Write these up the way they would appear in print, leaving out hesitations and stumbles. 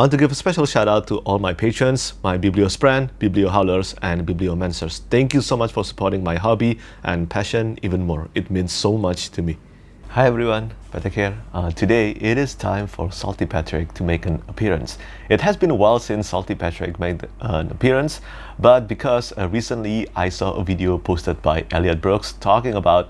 I want to give a special shout out to all my patrons, my Bibliosprand, Bibliohowlers, and Bibliomancers. Thank you so much for supporting my hobby and passion even more. It means so much to me. Hi everyone, Petrik here. Today it is time for Salty Petrik to make an appearance. It has been a while since Salty Petrik made an appearance, but because recently I saw a video posted by Elliot Brooks talking about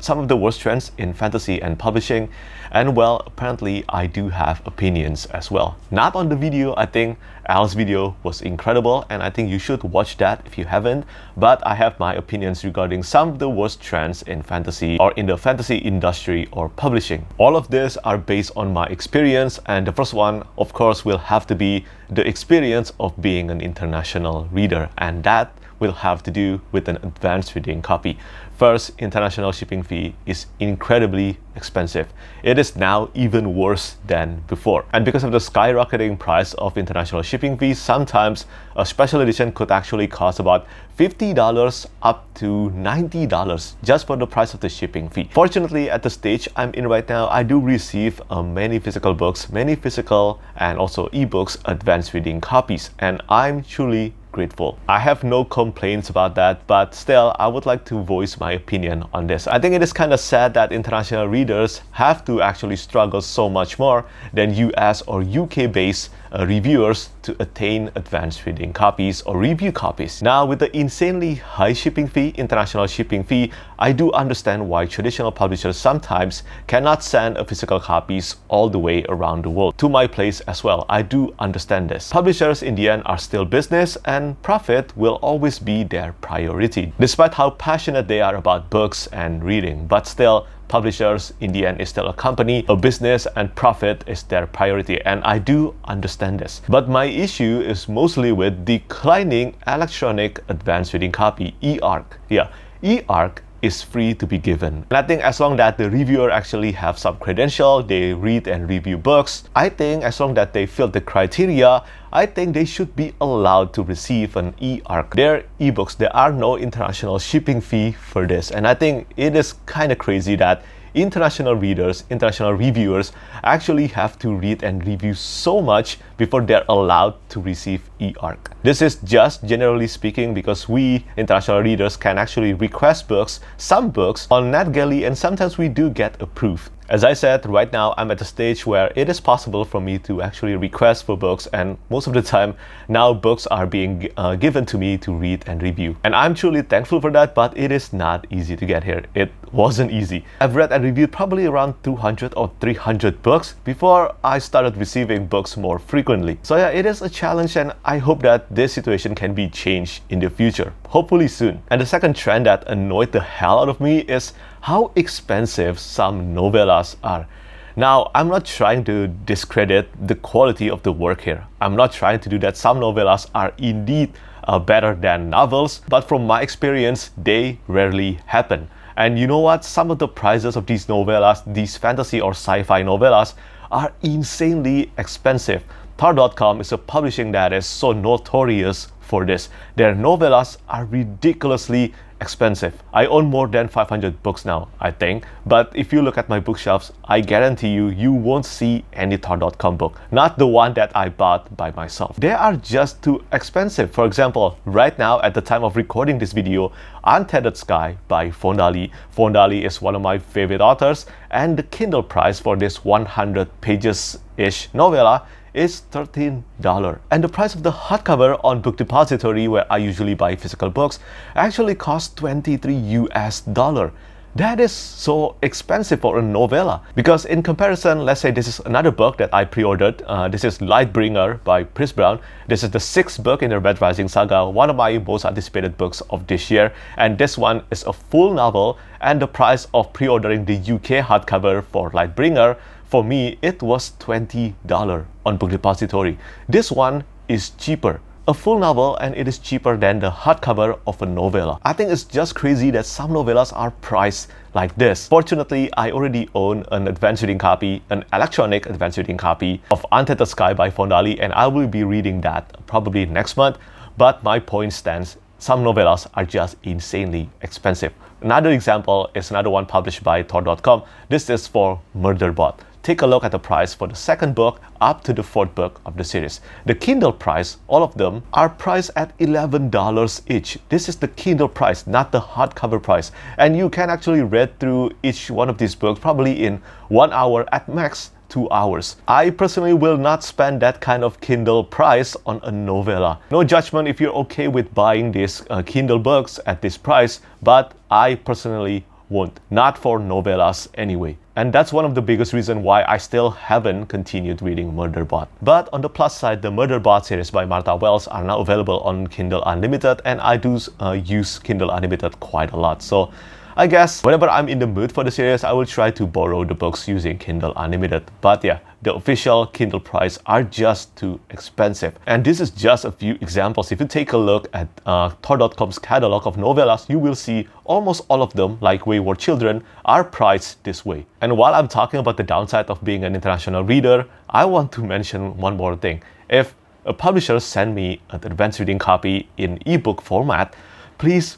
some of the worst trends in fantasy and publishing, and well, apparently I do have opinions as well. Not on the video, I think Al's video was incredible and I think you should watch that if you haven't, but I have my opinions regarding some of the worst trends in fantasy or in the fantasy industry or publishing. All of this are based on my experience, and the first one of course will have to be the experience of being an international reader, and that will have to do with an advanced reading copy. First, international shipping fee is incredibly expensive. It is now even worse than before. And because of the skyrocketing price of international shipping fees, sometimes a special edition could actually cost about $50 up to $90 just for the price of the shipping fee. Fortunately, at the stage I'm in right now, I do receive many physical books, many physical and also ebooks advanced reading copies, and I'm truly grateful. I have no complaints about that, but still I would like to voice my opinion on this. I think it is kind of sad that international readers have to actually struggle so much more than US or UK based reviewers to attain advanced reading copies or review copies. Now, with the insanely high shipping fee, international shipping fee, I do understand why traditional publishers sometimes cannot send a physical copies all the way around the world to my place as well. I do understand this. Publishers in the end are still business, and profit will always be their priority, despite how passionate they are about books and reading. But still, publishers in the end is still a company, a business, and profit is their priority, and I do understand this. But my issue is mostly with declining electronic advanced reading copy, eARC. Yeah, eARC is free to be given. And I think as long that the reviewer actually have some credential, they read and review books, I think as long that they fill the criteria, I think they should be allowed to receive an eARC. Their ebooks, there are no international shipping fee for this. And I think it is kind of crazy that international readers, international reviewers actually have to read and review so much before they're allowed to receive eARC. This is just generally speaking because we international readers can actually request books, some books on NetGalley, and sometimes we do get approved. As I said, right now I'm at a stage where it is possible for me to actually request for books, and most of the time now books are being given to me to read and review. And I'm truly thankful for that, but it is not easy to get here. It wasn't easy. I've read and reviewed probably around 200 or 300 books before I started receiving books more frequently. So yeah, it is a challenge, and I hope that this situation can be changed in the future, hopefully soon. And the second trend that annoyed the hell out of me is how expensive some novellas are. Now, I'm not trying to discredit the quality of the work here. I'm not trying to do that. Some novellas are indeed better than novels, but from my experience, they rarely happen. And you know what? Some of the prices of these novellas, these fantasy or sci-fi novellas, are insanely expensive. Tar.com is a publishing that is so notorious for this. Their novellas are ridiculously expensive. I own more than 500 books now, I think, but if you look at my bookshelves, I guarantee you won't see any Tar.com book, not the one that I bought by myself. They are just too expensive. For example, right now at the time of recording this video, Untethered Sky by Fondali. Fondali is one of my favorite authors, and the Kindle price for this 100 pages-ish novella is $13. And the price of the hardcover on Book Depository, where I usually buy physical books, actually costs $23. That is so expensive for a novella. Because in comparison, let's say this is another book that I pre-ordered. This is Lightbringer by Chris Brown. This is the 6th book in the Red Rising saga, one of my most anticipated books of this year. And this one is a full novel, and the price of pre-ordering the UK hardcover for Lightbringer, for me, it was $20 on Book Depository. This one is cheaper. A full novel, and it is cheaper than the hardcover of a novella. I think it's just crazy that some novellas are priced like this. Fortunately, I already own an advanced reading copy, an electronic advanced reading copy of Untethered Sky by Fondali, and I will be reading that probably next month. But my point stands, some novellas are just insanely expensive. Another example is another one published by Tor.com. This is for Murderbot. take a look at the price for the second book up to the fourth book of the series. The Kindle price, all of them, are priced at $11 each. This is the Kindle price, not the hardcover price. And you can actually read through each one of these books probably in 1 hour, at max 2 hours. I personally will not spend that kind of Kindle price on a novella. No judgment if you're okay with buying these Kindle books at this price, but I personally won't. Not for novellas anyway. And that's one of the biggest reasons why I still haven't continued reading Murderbot. But on the plus side, the Murderbot series by Martha Wells are now available on Kindle Unlimited, and I do use Kindle Unlimited quite a lot. So I guess whenever I'm in the mood for the series, I will try to borrow the books using Kindle Unlimited. But yeah, the official Kindle price are just too expensive. And this is just a few examples. If you take a look at Tor.com's catalog of novellas, you will see almost all of them, like Wayward Children, are priced this way. And while I'm talking about the downside of being an international reader, I want to mention one more thing. If a publisher sends me an advanced reading copy in ebook format, please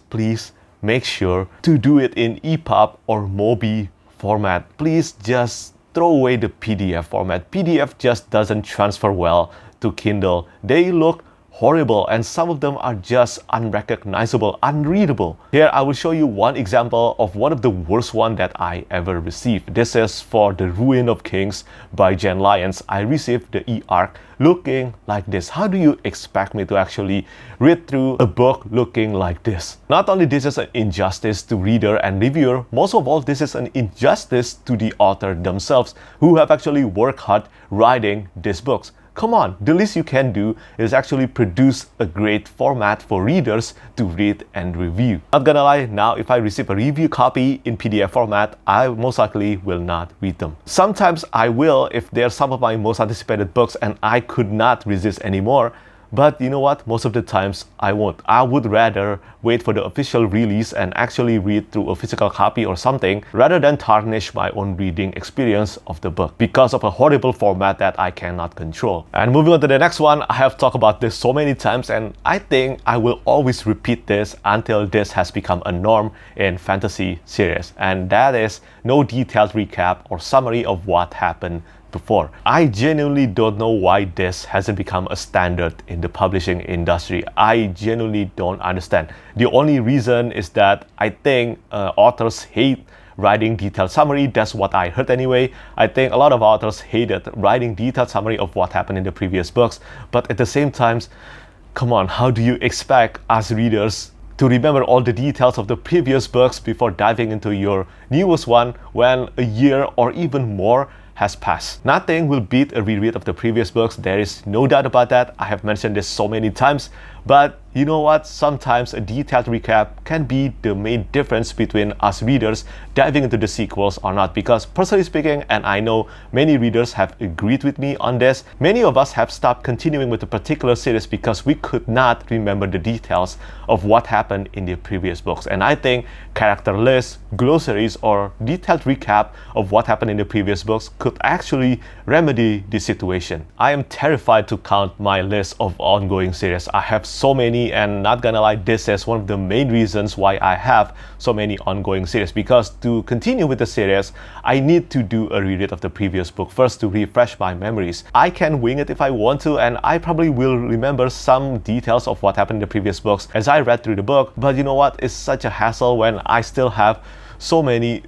make sure to do it in EPUB or MOBI format. Please just throw away the PDF format. PDF just doesn't transfer well to Kindle. They look horrible, and some of them are just unrecognizable, unreadable. Here I will show you one example of one of the worst one that I ever received. This is for The Ruin of Kings by Jen Lyons. I received the eARC looking like this. How do you expect me to actually read through a book looking like this? Not only this is an injustice to reader and reviewer, most of all this is an injustice to the author themselves, who have actually worked hard writing these books. Come on, the least you can do is actually produce a great format for readers to read and review. Not gonna lie, now if I receive a review copy in PDF format, I most likely will not read them. Sometimes I will if they're some of my most anticipated books and I could not resist anymore. But you know what? Most of the times I won't. I would rather wait for the official release and actually read through a physical copy or something rather than tarnish my own reading experience of the book because of a horrible format that I cannot control. And moving on to the next one, I have talked about this so many times, and I think I will always repeat this until this has become a norm in fantasy series. And that is no detailed recap or summary of what happened before. I genuinely don't know why this hasn't become a standard in the publishing industry. I genuinely don't understand. The only reason is that I think authors hate writing detailed summary. That's what I heard anyway. I think a lot of authors hated writing detailed summary of what happened in the previous books. But at the same time, come on, how do you expect us readers to remember all the details of the previous books before diving into your newest one when a year or even more has passed? Nothing will beat a reread of the previous books. There is no doubt about that. I have mentioned this so many times. But you know what? Sometimes a detailed recap can be the main difference between us readers diving into the sequels or not. Because personally speaking, and I know many readers have agreed with me on this, many of us have stopped continuing with a particular series because we could not remember the details of what happened in the previous books. And I think character lists, glossaries, or detailed recap of what happened in the previous books could actually remedy the situation. I am terrified to count my list of ongoing series. I have so many, and not gonna lie, this is one of the main reasons why I have so many ongoing series, because to continue with the series I need to do a reread of the previous book first to refresh my memories. I can wing it if I want to, and I probably will remember some details of what happened in the previous books as I read through the book, but you know what, it's such a hassle when I still have so many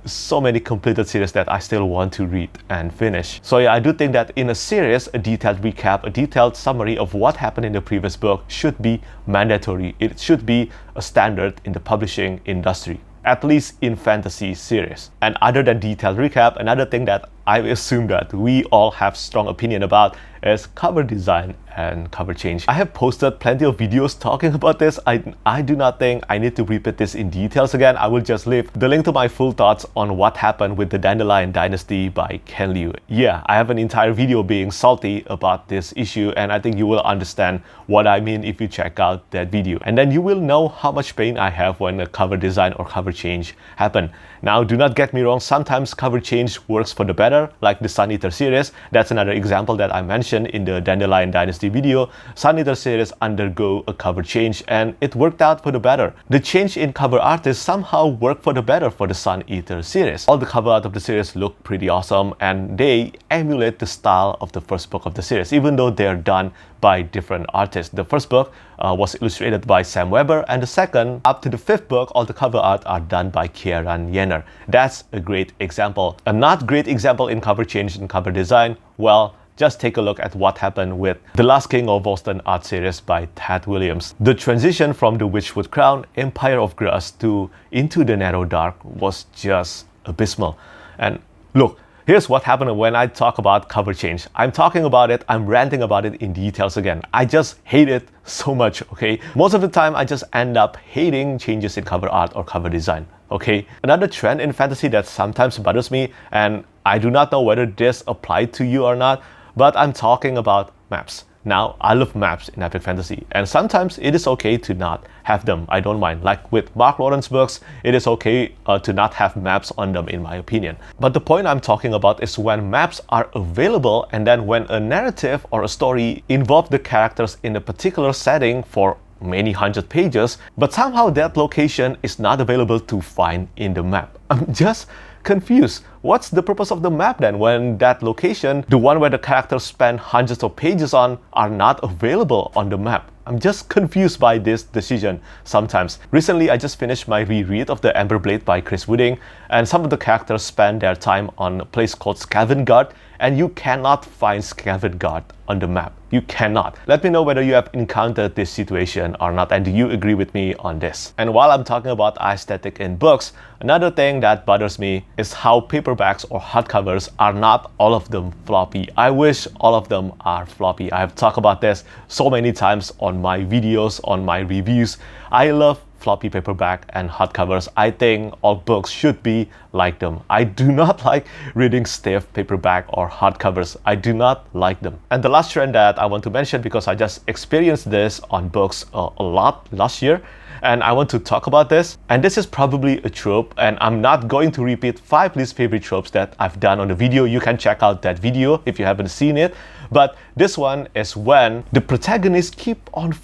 completed series that I still want to read and finish. So yeah, I do think that in a series, a detailed recap, a detailed summary of what happened in the previous book should be mandatory. It should be a standard in the publishing industry, at least in fantasy series. And other than detailed recap, another thing that I assume that we all have strong opinion about is cover design and cover change. I have posted plenty of videos talking about this. I do not think I need to repeat this in details again. I will just leave the link to my full thoughts on what happened with the Dandelion Dynasty by Ken Liu. Yeah, I have an entire video being salty about this issue, and I think you will understand what I mean if you check out that video. And then you will know how much pain I have when a cover design or cover change happen. Now, do not get me wrong, sometimes cover change works for the better, better, like the Sun Eater series. That's another example that I mentioned in the Dandelion Dynasty video. Sun Eater series undergo a cover change and it worked out for the better. The change in cover artist somehow worked for the better for the Sun Eater series. All the cover art of the series look pretty awesome and they emulate the style of the first book of the series, even though they are done by different artists. The first book was illustrated by Sam Weber, and the second, up to the fifth book, all the cover art are done by Kieran Yenner. That's a great example. A not great example in cover change and cover design, well, just take a look at what happened with The Last King of Boston art series by Ted Williams. The transition from the Witchwood Crown, Empire of Grass to Into the Narrow Dark was just abysmal. And look, here's what happened when I talk about cover change. I'm talking about it, I'm ranting about it in details again. I just hate it so much, okay? Most of the time, I just end up hating changes in cover art or cover design, okay? Another trend in fantasy that sometimes bothers me, and I do not know whether this applied to you or not, but I'm talking about maps. Now, I love maps in epic fantasy, and sometimes it is okay to not have them. I don't mind. Like with Mark Lawrence books, it is okay to not have maps on them, in my opinion. But the point I'm talking about is when maps are available, and then when a narrative or a story involves the characters in a particular setting for many hundred pages, but somehow that location is not available to find in the map. I'm just confused. What's the purpose of the map then when that location, the one where the characters spend hundreds of pages on, are not available on the map? I'm just confused by this decision sometimes. Recently, I just finished my reread of The Ember Blade by Chris Wooding, and some of the characters spend their time on a place called Scavengard, and you cannot find Scavengard on the map. You cannot. Let me know whether you have encountered this situation or not, and do you agree with me on this? And while I'm talking about aesthetic in books, another thing that bothers me is how paperbacks or hardcovers are not all of them floppy. I wish all of them are floppy. I have talked about this so many times on my videos, on my reviews. I love floppy paperback and hardcovers. I think all books should be like them. I do not like reading stiff paperback or hardcovers. I do not like them. And the last trend that I want to mention, because I just experienced this on books a lot last year, and I want to talk about this. And this is probably a trope, and I'm not going to repeat 5 least favorite tropes that I've done on the video. You can check out that video if you haven't seen it. But this one is when the protagonists keep on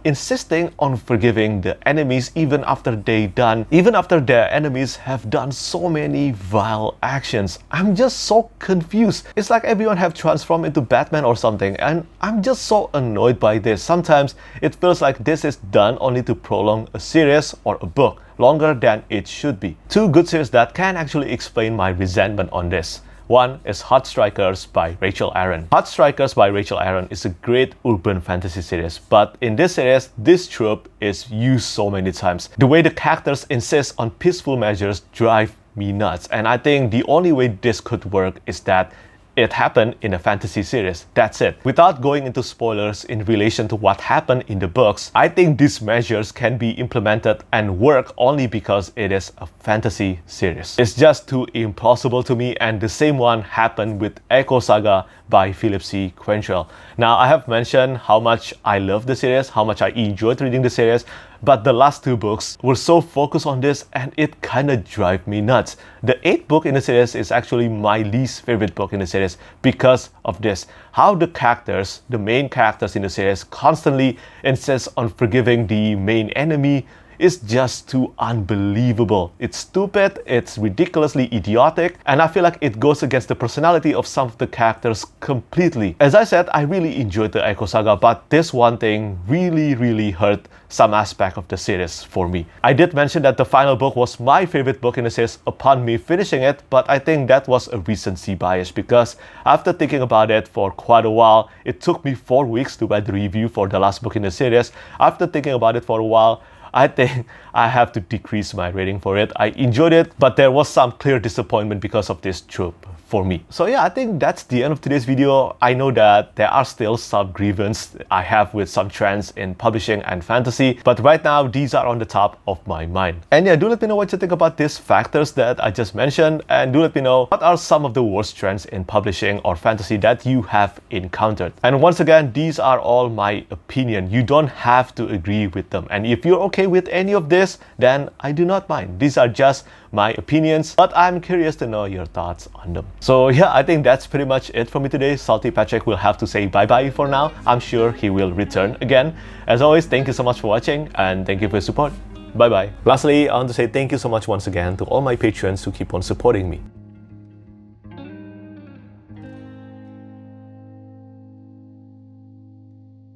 insisting on forgiving the enemies even after their enemies have done so many vile actions. I'm just so confused. It's like everyone have transformed into Batman or something, and I'm just so annoyed by this. Sometimes it feels like this is done only to prolong a series or a book longer than it should be. 2 good series that can actually explain my resentment on this. One is Heartstrikers by Rachel Aaron. Heartstrikers by Rachel Aaron is a great urban fantasy series, but in this series, this trope is used so many times. The way the characters insist on peaceful measures drive me nuts, and I think the only way this could work is that it happened in a fantasy series. That's it. Without going into spoilers in relation to what happened in the books, I think these measures can be implemented and work only because it is a fantasy series. It's just too impossible to me, and the same one happened with Echo Saga by Philip C. Quantrill. Now, I have mentioned how much I love the series, how much I enjoyed reading the series, but the last 2 books were so focused on this and it kinda drive me nuts. The 8th book in the series is actually my least favorite book in the series because of this. How the characters, the main characters in the series, constantly insist on forgiving the main enemy is just too unbelievable. It's stupid, it's ridiculously idiotic, and I feel like it goes against the personality of some of the characters completely. As I said, I really enjoyed the Echo Saga, but this one thing really hurt some aspect of the series for me. I did mention that the final book was my favorite book in the series upon me finishing it, but I think that was a recency bias because after thinking about it for quite a while, it took me 4 weeks to write the review for the last book in the series. After thinking about it for a while, I think I have to decrease my rating for it. I enjoyed it, but there was some clear disappointment because of this trope for me. So yeah, I think that's the end of today's video. I know that there are still some grievance I have with some trends in publishing and fantasy, but right now these are on the top of my mind. And yeah, do let me know what you think about these factors that I just mentioned, and do let me know what are some of the worst trends in publishing or fantasy that you have encountered. And once again, these are all my opinion. You don't have to agree with them. And if you're okay with any of this, then I do not mind. These are just my opinions, but I'm curious to know your thoughts on them. So yeah, I think that's pretty much it for me today. Salty Petrik will have to say bye-bye for now. I'm sure he will return again. As always, thank you so much for watching and thank you for your support. Bye-bye. Lastly, I want to say thank you so much once again to all my patrons who keep on supporting me.